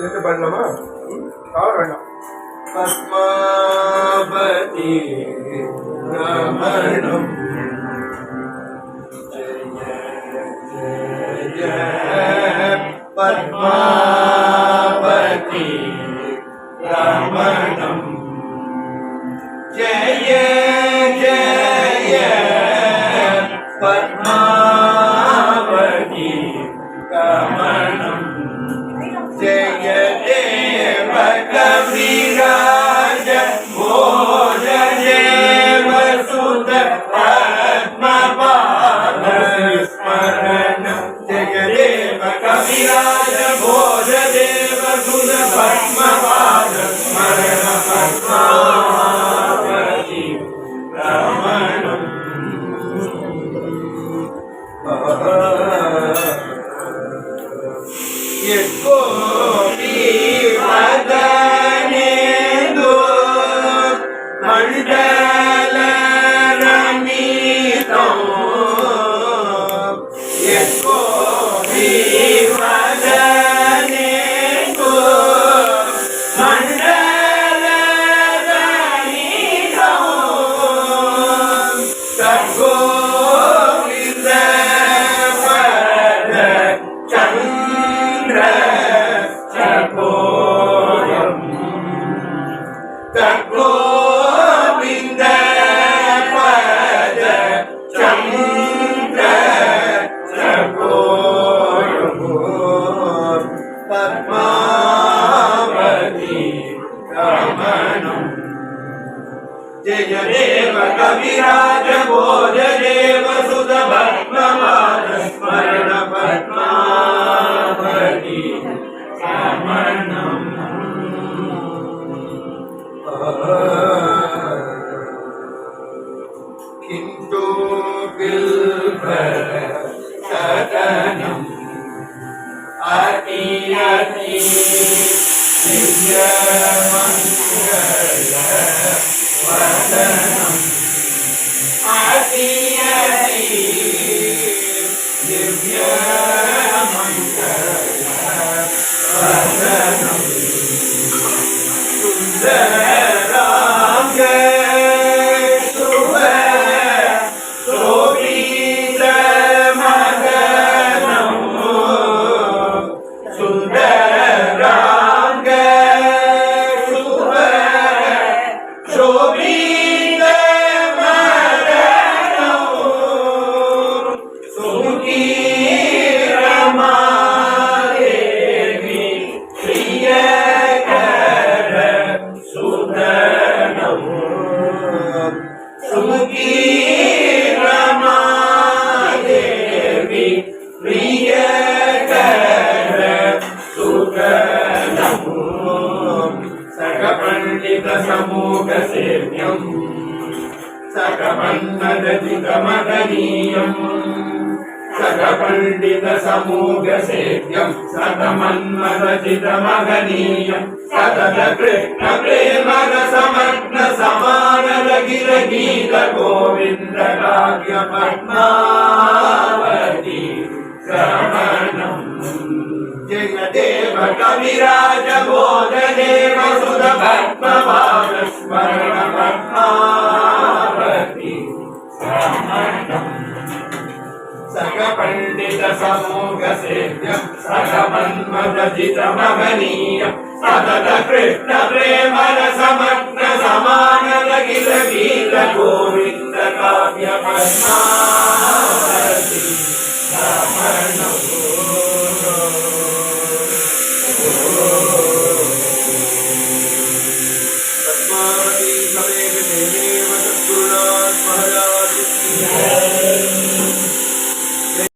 சேர்ந்து பண்ணலாமா? தவறு வேண்டாம். பத்மாவதி ரமணம் ஜய ஜய பத்மாவதி ரமணம் ஜய ஜய பத்மாவதி ரமணம் ஜய தேவ கவிராஜ போஜ தேவ சுத பத்மபாத ஸ்மரணம் ஜய தேவ கவிராஜ போஜ தேவ சுத பத்மபாத ஸ்மரண பத்மாவதி ரமணம் கோபி வதனேந்து மண்டல ரமிதம் கோபி வதனேந்து மண்டல ரமிதம் தத்கோவிந்த பத சந்திர தத்கோவிந்த பத சந்திர பத்மாவதி ரமணம் ஜய தேவ கவிராஜ போஜ தேவ சுத பத்மபாத ஸ்மரண பத்மாவதி ரமணம் கிந்து பில்பர சதனம் அதி அதி திவ்ய மங்கள வதனம் அதி அதி திவ்ய மங்கள வதனம் சுந்தராங்க சுவ சோபீத மதனம் சுந்தராங்க சுவ சோபீத மதனம் சுகீரமாதேவி பிரிய சுகீரமாதேவி பிரியகர சுகனம் சகபண்டித சமூக சேவ்யம் சகபன்னதித மகனீயம் சகபண்டித சமூக சேவ்யம் சகமன்மரஜித மகனீயம் சதத கிருஷ்ண பிரேம ரசமக்ன சமான ரகிர கீத கோவிந்த காவ்ய பத்மாவதி ரமணம் ஜய தேவ கவிராஜ போஜ தேவ சுத பத்மபாத ஸ்மரண பத்மாவதி ரமணம் சகபண்டித சமூக சேவ்யம் சகமன்மரஜித மகனீயம் சதத கிருஷ்ண பிரேம ரசமக்ன சமான ரகிர கீத கோவிந்த காவ்ய பத்மா